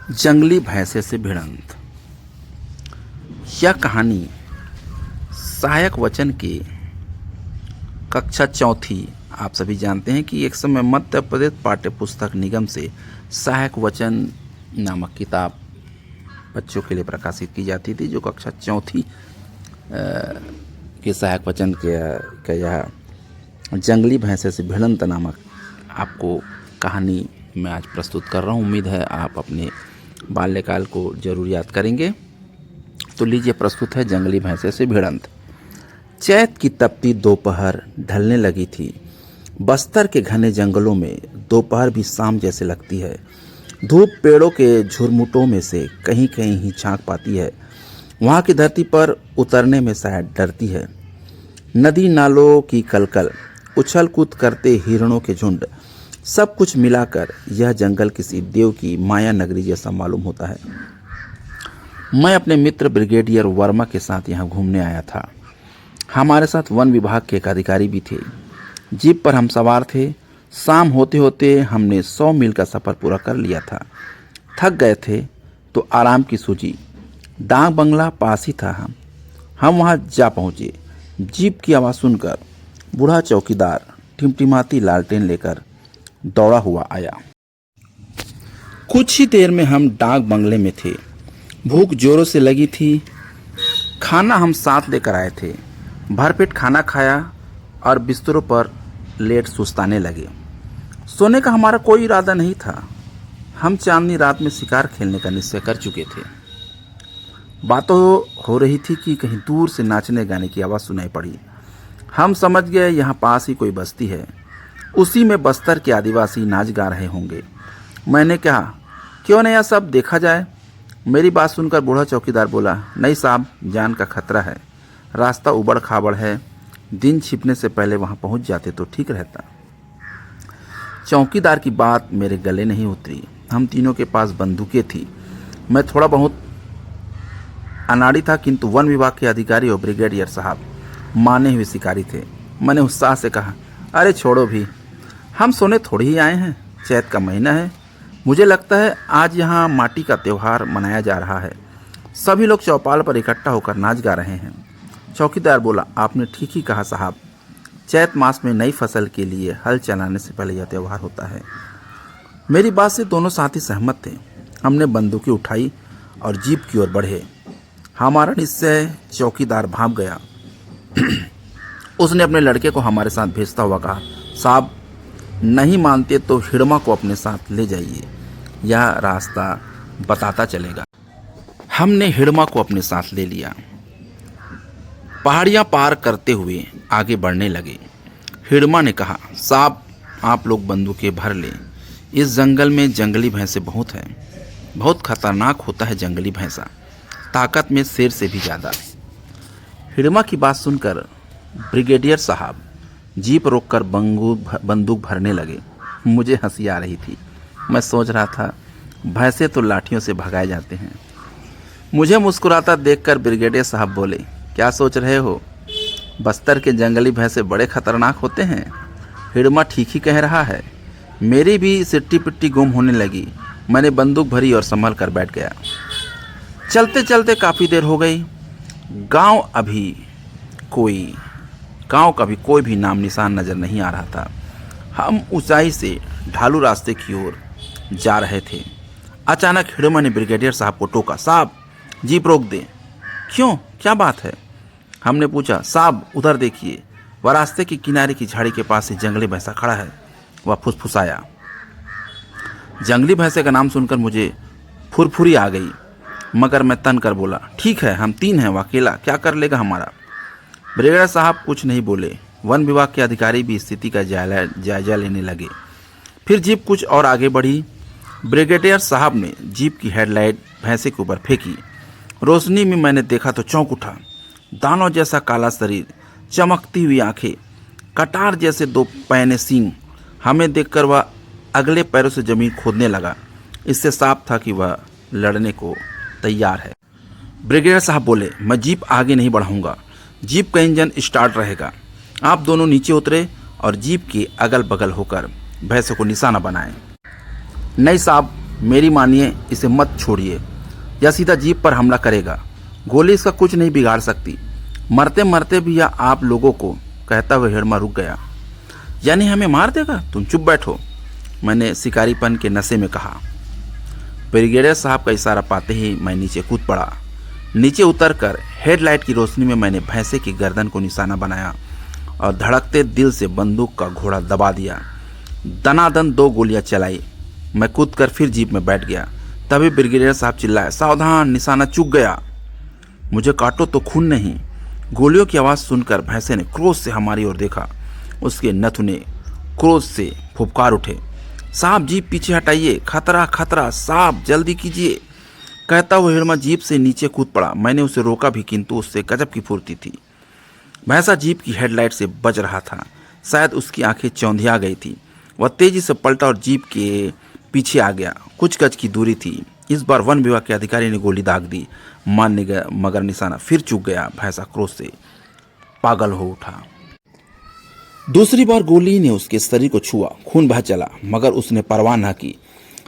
जंगली भैंसे से भिड़ंत। यह कहानी सहायक वचन की कक्षा चौथी। आप सभी जानते हैं कि एक समय मध्य प्रदेश पाठ्य पुस्तक निगम से सहायक वचन नामक किताब बच्चों के लिए प्रकाशित की जाती थी, जो कक्षा चौथी के सहायक वचन के यह जंगली भैंसे से भिड़ंत नामक आपको कहानी मैं आज प्रस्तुत कर रहा हूँ। उम्मीद है आप अपने बाल्यकाल को जरूर याद करेंगे। तो लीजिए, प्रस्तुत है जंगली भैंसे से भिड़ंत। चैत की तपती दोपहर ढलने लगी थी। बस्तर के घने जंगलों में दोपहर भी शाम जैसे लगती है। धूप पेड़ों के झुरमुटों में से कहीं कहीं ही झांक पाती है। वहाँ की धरती पर उतरने में शायद डरती है। नदी नालों की कलकल, उछल कूद करते हिरणों के झुंड, सब कुछ मिलाकर यह जंगल किसी देव की माया नगरी जैसा मालूम होता है। मैं अपने मित्र ब्रिगेडियर वर्मा के साथ यहाँ घूमने आया था। हमारे साथ वन विभाग के एक अधिकारी भी थे। जीप पर हम सवार थे। शाम होते होते हमने 100 मील का सफ़र पूरा कर लिया था। थक गए थे तो आराम की सूझी। डाक बंगला पास ही था। हम वहाँ जा पहुँचे। जीप की आवाज़ सुनकर बूढ़ा चौकीदार टिमटिमाती लालटेन लेकर दौड़ा हुआ आया। कुछ ही देर में हम डाक बंगले में थे। भूख जोरों से लगी थी। खाना हम साथ लेकर आए थे। भरपेट खाना खाया और बिस्तरों पर लेट सुस्ताने लगे। सोने का हमारा कोई इरादा नहीं था। हम चांदनी रात में शिकार खेलने का निश्चय कर चुके थे। बातों हो रही थी कि कहीं दूर से नाचने गाने की आवाज़ सुनाई पड़ी। हम समझ गए यहाँ पास ही कोई बस्ती है। उसी में बस्तर के आदिवासी नाच गा रहे होंगे। मैंने कहा, क्यों न यह सब देखा जाए। मेरी बात सुनकर बूढ़ा चौकीदार बोला, नहीं साहब, जान का खतरा है। रास्ता उबड़ खाबड़ है। दिन छिपने से पहले वहाँ पहुँच जाते तो ठीक रहता। चौकीदार की बात मेरे गले नहीं उतरी। हम तीनों के पास बंदूकें थी। मैं थोड़ा बहुत अनाड़ी था, किंतु वन विभाग के अधिकारी और ब्रिगेडियर साहब माने हुए शिकारी थे। मैंने उत्साह से कहा, अरे छोड़ो भी, हम सोने थोड़ी ही आए हैं। चैत का महीना है। मुझे लगता है आज यहाँ माटी का त्यौहार मनाया जा रहा है। सभी लोग चौपाल पर इकट्ठा होकर नाच गा रहे हैं। चौकीदार बोला, आपने ठीक ही कहा साहब। चैत मास में नई फसल के लिए हल चलाने से पहले यह त्यौहार होता है। मेरी बात से दोनों साथी सहमत थे। हमने बंदूकें उठाई और जीप की ओर बढ़े। हमारा निश्चय चौकीदार भाग गया। उसने अपने लड़के को हमारे साथ भेजता हुआ कहा, साहब नहीं मानते तो हिड़मा को अपने साथ ले जाइए, यह रास्ता बताता चलेगा। हमने हिड़मा को अपने साथ ले लिया। पहाड़ियाँ पार करते हुए आगे बढ़ने लगे। हिड़मा ने कहा, साहब आप लोग बंदूकें भर लें। इस जंगल में जंगली भैंसे बहुत हैं। बहुत खतरनाक होता है जंगली भैंसा, ताकत में शेर से भी ज़्यादा। हिड़मा की बात सुनकर ब्रिगेडियर साहब जीप रोककर बंदूक भरने लगे। मुझे हंसी आ रही थी। मैं सोच रहा था, भैंसे तो लाठियों से भगाए जाते हैं। मुझे मुस्कुराता देखकर ब्रिगेडियर साहब बोले, क्या सोच रहे हो, बस्तर के जंगली भैंसे बड़े खतरनाक होते हैं। हिड़मा ठीक ही कह रहा है। मेरी भी सिट्टी पिट्टी गुम होने लगी। मैंने बंदूक भरी और संभल कर बैठ गया। चलते चलते काफ़ी देर हो गई। गांव का भी कोई भी नाम निशान नज़र नहीं आ रहा था। हम ऊंचाई से ढालू रास्ते की ओर जा रहे थे। अचानक हिड़मा ने ब्रिगेडियर साहब को टोका, साहब जीप रोक दें। क्यों, क्या बात है। हमने पूछा, साहब उधर देखिए, वह रास्ते के किनारे की झाड़ी के पास ही जंगली भैंसा खड़ा है। वह फुसफुसाया। जंगली भैंसे का नाम सुनकर मुझे फुरफुरी आ गई, मगर मैं तन कर बोला, ठीक है, हम 3 हैं, वह अकेला क्या कर लेगा हमारा। ब्रिगेडियर साहब कुछ नहीं बोले। वन विभाग के अधिकारी भी स्थिति का जायजा लेने लगे। फिर जीप कुछ और आगे बढ़ी। ब्रिगेडियर साहब ने जीप की हेडलाइट भैंसे के ऊपर फेंकी। रोशनी में मैंने देखा तो चौंक उठा। दानव जैसा काला शरीर, चमकती हुई आंखें, कटार जैसे 2 पैने सींग। हमें देखकर वह अगले पैरों से जमीन खोदने लगा। इससे साफ था कि वह लड़ने को तैयार है। ब्रिगेडियर साहब बोले, मैं जीप आगे नहीं बढ़ाऊंगा। जीप का इंजन स्टार्ट रहेगा। आप दोनों नीचे उतरे और जीप के अगल बगल होकर भैंसों को निशाना बनाएं। नहीं साहब, मेरी मानिए, इसे मत छोड़िए, यह सीधा जीप पर हमला करेगा। गोली इसका कुछ नहीं बिगाड़ सकती। मरते मरते भी यह आप लोगों को, कहता हुआ हिड़मा रुक गया। यानी हमें मार देगा? तुम चुप बैठो, मैंने शिकारीपन के नशे में कहा। ब्रिगेडियर साहब का इशारा पाते ही मैं नीचे कूद पड़ा। नीचे उतरकर हेडलाइट की रोशनी में मैंने भैंसे की गर्दन को निशाना बनाया और धड़कते दिल से बंदूक का घोड़ा दबा दिया। दनादन 2 गोलियां चलाई। मैं कूदकर फिर जीप में बैठ गया। तभी ब्रिगेडियर साहब चिल्लाए, सावधान, निशाना चूक गया। मुझे काटो तो खून नहीं। गोलियों की आवाज़ सुनकर भैंसे ने क्रोध से हमारी ओर देखा। उसके नथुने क्रोध से फुफकार उठे। साहब, जीप पीछे हटाइए, खतरा खतरा, साहब जल्दी कीजिए, कहता हुआ हिड़मा जीप से नीचे कूद पड़ा। मैंने उसे रोका भी, किंतु उससे गजब की फुर्ती थी। भैंसा जीप की हेडलाइट से बच रहा था। शायद उसकी आंखें चौंधिया गई थी। वह तेजी से पलटा और जीप के पीछे आ गया। कुछ गज की दूरी थी। इस बार वन विभाग के अधिकारी ने गोली दाग दी, मारने गया, मगर निशाना फिर चूक गया। भैंसा क्रोध से पागल हो उठा। दूसरी बार गोली ने उसके शरीर को छुआ। खून बह चला, मगर उसने परवाह न की।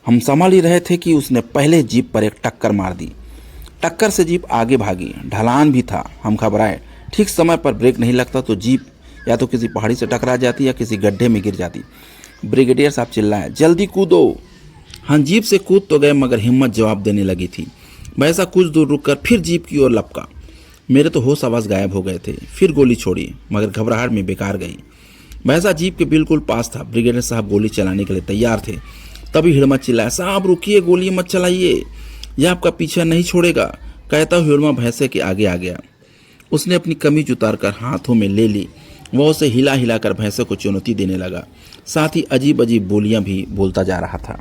हम समझ ही रहे थे कि उसने पहले जीप पर एक टक्कर मार दी। टक्कर से जीप आगे भागी। ढलान भी था। हम घबराए। ठीक समय पर ब्रेक नहीं लगता तो जीप या तो किसी पहाड़ी से टकरा जाती या किसी गड्ढे में गिर जाती। ब्रिगेडियर साहब चिल्लाए, जल्दी कूदो। हम जीप से कूद तो गए, मगर हिम्मत जवाब देने लगी थी। भैंसा कुछ दूर रुककर फिर जीप की ओर लपका। मेरे तो होश आवाज गायब हो गए थे। फिर गोली छोड़ी, मगर घबराहट में बेकार गई। भैंसा जीप के बिल्कुल पास था। ब्रिगेडियर साहब गोली चलाने के लिए तैयार थे। तभी हिड़मा चिल्लाया, साहब रुकिए, गोली मत चलाइए, यह आपका पीछा नहीं छोड़ेगा, कहता हुआ हिड़मा भैंसे के आगे आ गया। उसने अपनी कमीज उतारकर हाथों में ले ली। वह उसे हिला हिलाकर भैंसे को चुनौती देने लगा। साथ ही अजीब अजीब बोलियां भी बोलता जा रहा था।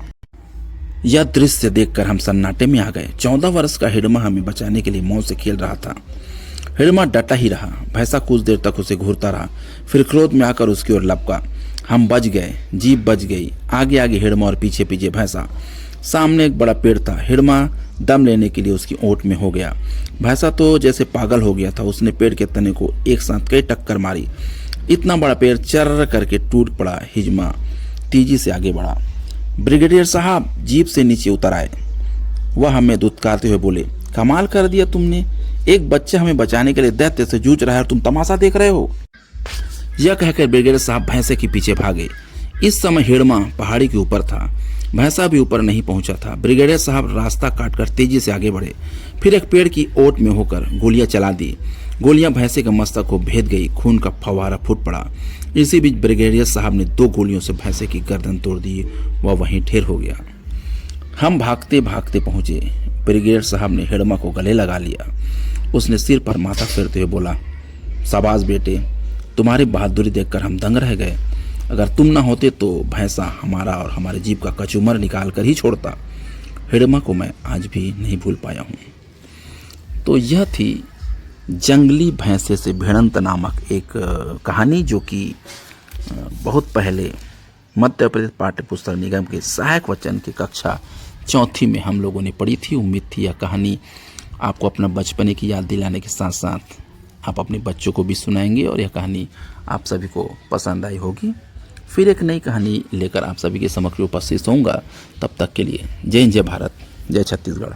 यह दृश्य देखकर हम सन्नाटे में आ गए। 14 वर्ष का हिड़मा हमें बचाने के लिए मौत से खेल रहा था। हिड़मा डटा ही रहा। भैंसा कुछ देर तक उसे घूरता रहा, फिर क्रोध में आकर उसकी ओर लपका। हम बच गए। जीप बच गई। आगे आगे हिड़मा और पीछे पीछे भैंसा। सामने एक बड़ा पेड़ था। हिड़मा दम लेने के लिए उसकी ओट में हो गया। भैंसा तो जैसे पागल हो गया था। उसने पेड़ के तने को एक साथ कई टक्कर मारी। इतना बड़ा पेड़ चर्र करके टूट पड़ा। हिड़मा तेजी से आगे बढ़ा। ब्रिगेडियर साहब जीप से नीचे उतर आए। वह हमें दुत्कारते हुए बोले, कमाल कर दिया तुमने, एक बच्चा हमें बचाने के लिए दैत्य से जूझ रहा है और तुम तमाशा देख रहे हो। यह कहकर ब्रिगेडियर साहब भैंसे के पीछे भागे। इस समय हिड़मा पहाड़ी के ऊपर था। भैंसा भी ऊपर नहीं पहुंचा था। ब्रिगेडियर साहब रास्ता काटकर तेजी से आगे बढ़े। फिर एक पेड़ की ओट में होकर गोलियां चला दी। गोलियां भैंसे के मस्तक को भेद गई। खून का फव्वारा फूट पड़ा। इसी बीच ब्रिगेडियर साहब ने 2 गोलियों से भैंसे की गर्दन तोड़ दी। वह वहीं ढेर हो गया। हम भागते भागते पहुंचे। ब्रिगेडियर साहब ने हिड़मा को गले लगा लिया। उसने सिर पर माथा फेरते हुए बोला, शाबाश बेटे, तुम्हारी बहादुरी देखकर हम दंग रह गए। अगर तुम ना होते तो भैंसा हमारा और हमारे जीप का कचूमर निकाल कर ही छोड़ता। हिड़मा को मैं आज भी नहीं भूल पाया हूँ। तो यह थी जंगली भैंसे से भिड़ंत नामक एक कहानी, जो कि बहुत पहले मध्य प्रदेश पाठ्य पुस्तक निगम के सहायक वचन की कक्षा 4 में हम लोगों ने पढ़ी थी। उम्मीद थी यह कहानी आपको अपना बचपने की याद दिलाने के साथ साथ आप अपने बच्चों को भी सुनाएंगे और यह कहानी आप सभी को पसंद आई होगी। फिर एक नई कहानी लेकर आप सभी के समक्ष उपस्थित होऊंगा। तब तक के लिए जय हिंद, जय भारत, जय छत्तीसगढ़।